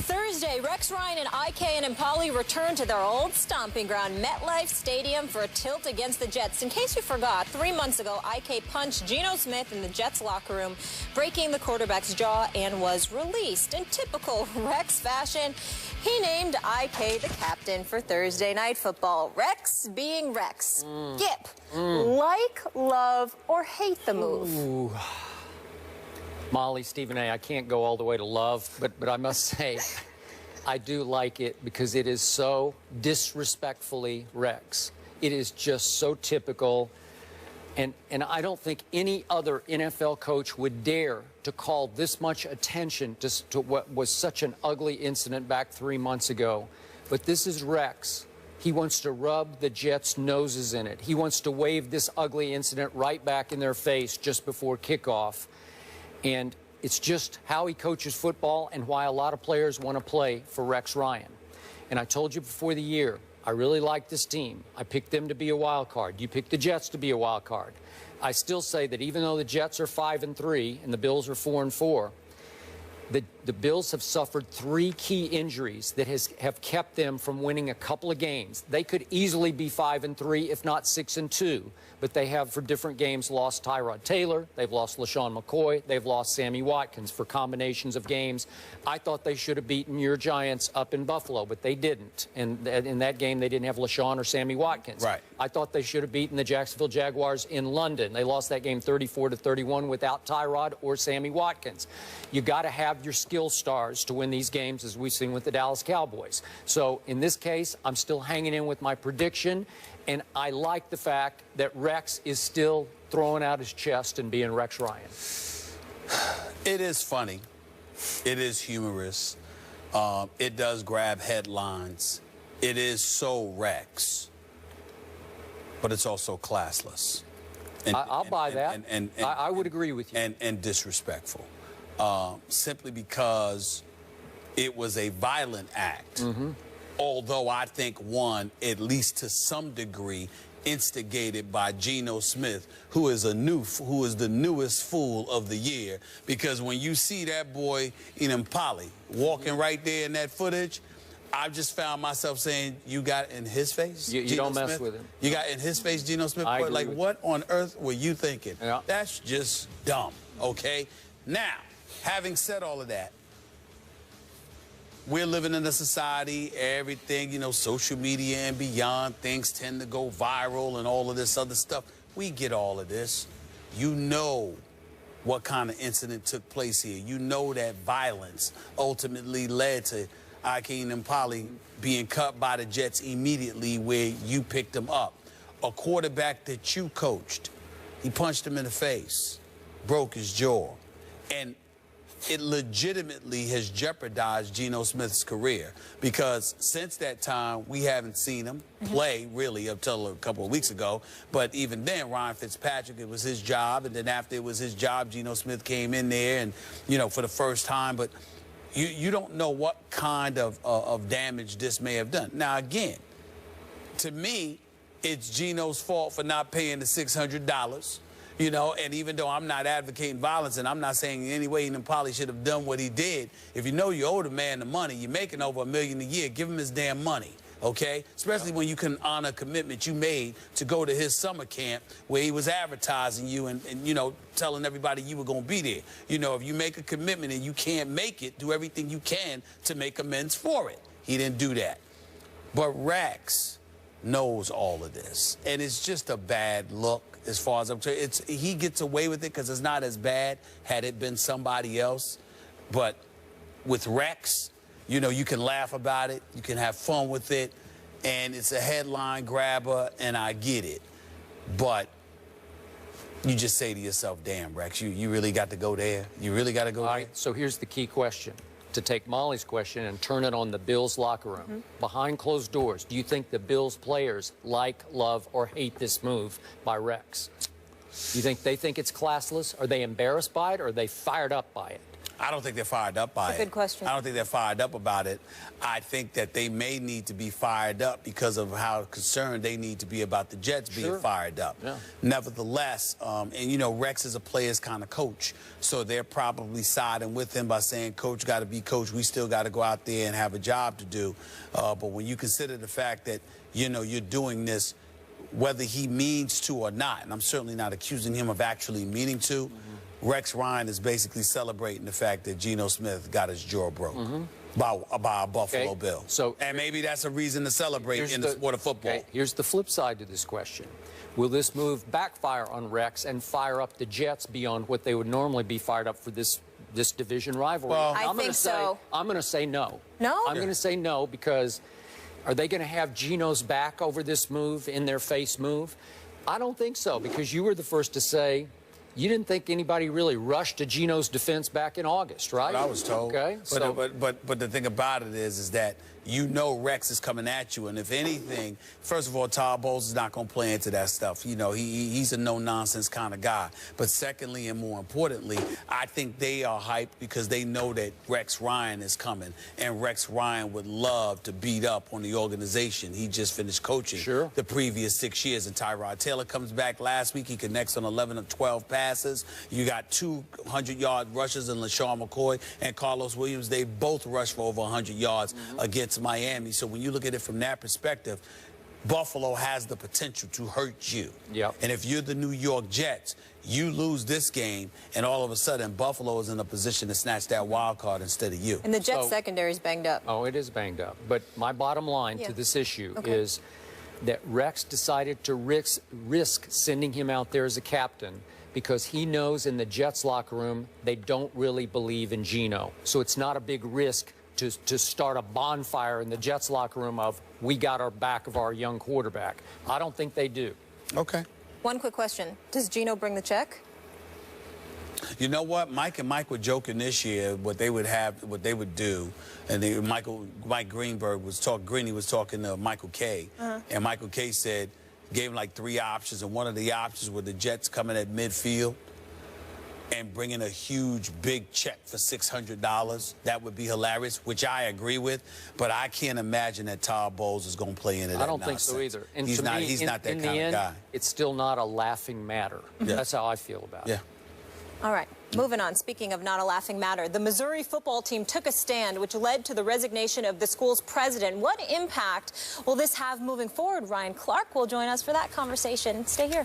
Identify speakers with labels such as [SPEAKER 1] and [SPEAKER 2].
[SPEAKER 1] Thursday, Rex Ryan and IK Enemkpali returned to their old stomping ground, MetLife Stadium, for a tilt against the Jets. In case you forgot, 3 months ago, IK punched Geno Smith in the Jets locker room, breaking the quarterback's jaw, and was released. In typical Rex fashion, he named IK the captain for Thursday Night Football. Rex being Rex. Skip, like, love, or hate the move?
[SPEAKER 2] Ooh. Molly, Stephen A., I can't go all the way to love, but I must say, I do like it because it is so disrespectfully Rex. It is just so typical, and I don't think any other NFL coach would dare to call this much attention to what was such an ugly incident back 3 months ago. But this is Rex. He wants to rub the Jets' noses in it. He wants to wave this ugly incident right back in their face just before kickoff. And it's just how he coaches football and why a lot of players want to play for Rex Ryan. And I told you before the year, I really like this team. I picked them to be a wild card. You picked the Jets to be a wild card. I still say that even though the Jets are 5-3 and the Bills are 4-4, the Bills have suffered 3 key injuries that have kept them from winning a couple of games. They could easily be 5-3, if not 6-2, but they have, for different games, lost Tyrod Taylor, they've lost LaShawn McCoy, they've lost Sammy Watkins for combinations of games. I thought they should have beaten your Giants up in Buffalo, but they didn't. And in that game, they didn't have LaShawn or Sammy Watkins. Right. I thought they should have beaten the Jacksonville Jaguars in London. They lost that game 34-31 without Tyrod or Sammy Watkins. You got to have your skill stars to win these games, as we've seen with the Dallas Cowboys. So in this case, I'm still hanging in with my prediction, and I like the fact that Rex is still throwing out his chest and being Rex Ryan.
[SPEAKER 3] It is funny. It is humorous. It does grab headlines. It is so Rex, but it's also classless.
[SPEAKER 2] I'll buy that. I would agree with you.
[SPEAKER 3] And disrespectful. Simply because it was a violent act, although I think one, at least to some degree, instigated by Geno Smith, who is the newest fool of the year. Because when you see that boy Enemkpali walking right there in that footage, I just found myself saying, you got in his face?
[SPEAKER 2] You don't mess with him.
[SPEAKER 3] You got in his face, Geno Smith? Like, what on earth were you thinking? Yeah. That's just dumb, okay? Now, having said all of that, we're living in a society, everything, social media and beyond, things tend to go viral and all of this other stuff. We get all of this. You know what kind of incident took place here. You know that violence ultimately led to IK Enemkpali being cut by the Jets immediately where you picked him up. A quarterback that you coached, he punched him in the face, broke his jaw, and it legitimately has jeopardized Geno Smith's career, because since that time, we haven't seen him play, really, up till a couple of weeks ago. But even then, Ryan Fitzpatrick, it was his job. And then after it was his job, Geno Smith came in there and, for the first time. But you don't know what kind of damage this may have done. Now, again, to me, it's Geno's fault for not paying the $600. And even though I'm not advocating violence, and I'm not saying in any way Enemkpali should have done what he did, if you know you owe the man the money, you're making over $1 million a year, give him his damn money, okay? Especially when you can honor a commitment you made to go to his summer camp where he was advertising you and telling everybody you were going to be there. If you make a commitment and you can't make it, do everything you can to make amends for it. He didn't do that. But Rex knows all of this, and it's just a bad look. As far as I'm concerned, he gets away with it because it's not as bad had it been somebody else. But with Rex, you can laugh about it, you can have fun with it, and it's a headline grabber, and I get it. But you just say to yourself, damn, Rex, you really got to go there? You really got to go there?
[SPEAKER 2] All right, so here's the key question. To take Molly's question and turn it on the Bills locker room. Behind closed doors, do you think the Bills players like, love, or hate this move by Rex? Do you think they think it's classless? Are they embarrassed by it, or are they fired up by it?
[SPEAKER 3] I don't think they're fired up by it.
[SPEAKER 1] Good question.
[SPEAKER 3] I don't think they're fired up about it. I think that they may need to be fired up because of how concerned they need to be about the Jets being fired up.
[SPEAKER 2] Yeah.
[SPEAKER 3] Nevertheless, and you know, Rex is a player's kind of coach, so they're probably siding with him by saying, Coach got to be coach. We still got to go out there and have a job to do. But when you consider the fact that, you know, you're doing this, whether he means to or not, and I'm certainly not accusing him of actually meaning to, Rex Ryan is basically celebrating the fact that Geno Smith got his jaw broke by a Buffalo Bill.
[SPEAKER 2] So,
[SPEAKER 3] and maybe that's a reason to celebrate in the sport of football.
[SPEAKER 2] Okay, here's the flip side to this question. Will this move backfire on Rex and fire up the Jets beyond what they would normally be fired up for this division rivalry?
[SPEAKER 3] Well,
[SPEAKER 1] I think so.
[SPEAKER 2] I'm going to say no.
[SPEAKER 1] No?
[SPEAKER 2] I'm going to say no because are they going to have Geno's back over this move, in their face move? I don't think so, because you were the first to say you didn't think anybody really rushed to Geno's defense back in August, right?
[SPEAKER 3] What I was told.
[SPEAKER 2] Okay.
[SPEAKER 3] But the thing about it is that you know Rex is coming at you, and if anything, first of all, Todd Bowles is not going to play into that stuff. You know, he's a no-nonsense kind of guy. But secondly, and more importantly, I think they are hyped because they know that Rex Ryan is coming, and Rex Ryan would love to beat up on the organization. He just finished coaching the previous 6 years, and Tyrod Taylor comes back last week. He connects on 11 of 12 passes. You got 200-yard rushers in LaShawn McCoy and Carlos Williams. They both rushed for over 100 yards against Miami. So when you look at it from that perspective, Buffalo has the potential to hurt you. And if you're the New York Jets, you lose this game, and all of a sudden Buffalo is in a position to snatch that wild card instead of you.
[SPEAKER 1] And the Jets secondary is banged up.
[SPEAKER 2] Oh, it is banged up. But my bottom line to this issue is that Rex decided to risk sending him out there as a captain because he knows in the Jets locker room they don't really believe in Geno. So it's not a big risk to start a bonfire in the Jets locker room of, we got our back of our young quarterback. I don't think they do.
[SPEAKER 3] Okay.
[SPEAKER 1] One quick question. Does Geno bring the check?
[SPEAKER 3] You know what? Mike and Mike were joking this year what they would do. And Mike Greenberg was Greeny was talking to Michael Kay. And Michael Kay said, gave him like 3 options. And one of the options were the Jets coming at midfield and bringing a huge, big check for $600. That would be hilarious, which I agree with. But I can't imagine that Todd Bowles is going to play into that
[SPEAKER 2] I don't think so either. And
[SPEAKER 3] he's
[SPEAKER 2] to
[SPEAKER 3] not,
[SPEAKER 2] me,
[SPEAKER 3] he's not that
[SPEAKER 2] in
[SPEAKER 3] kind
[SPEAKER 2] the
[SPEAKER 3] of
[SPEAKER 2] end,
[SPEAKER 3] guy.
[SPEAKER 2] It's still not a laughing matter. That's how I feel about it.
[SPEAKER 1] All right, moving on. Speaking of not a laughing matter, the Missouri football team took a stand which led to the resignation of the school's president. What impact will this have moving forward? Ryan Clark will join us for that conversation. Stay here.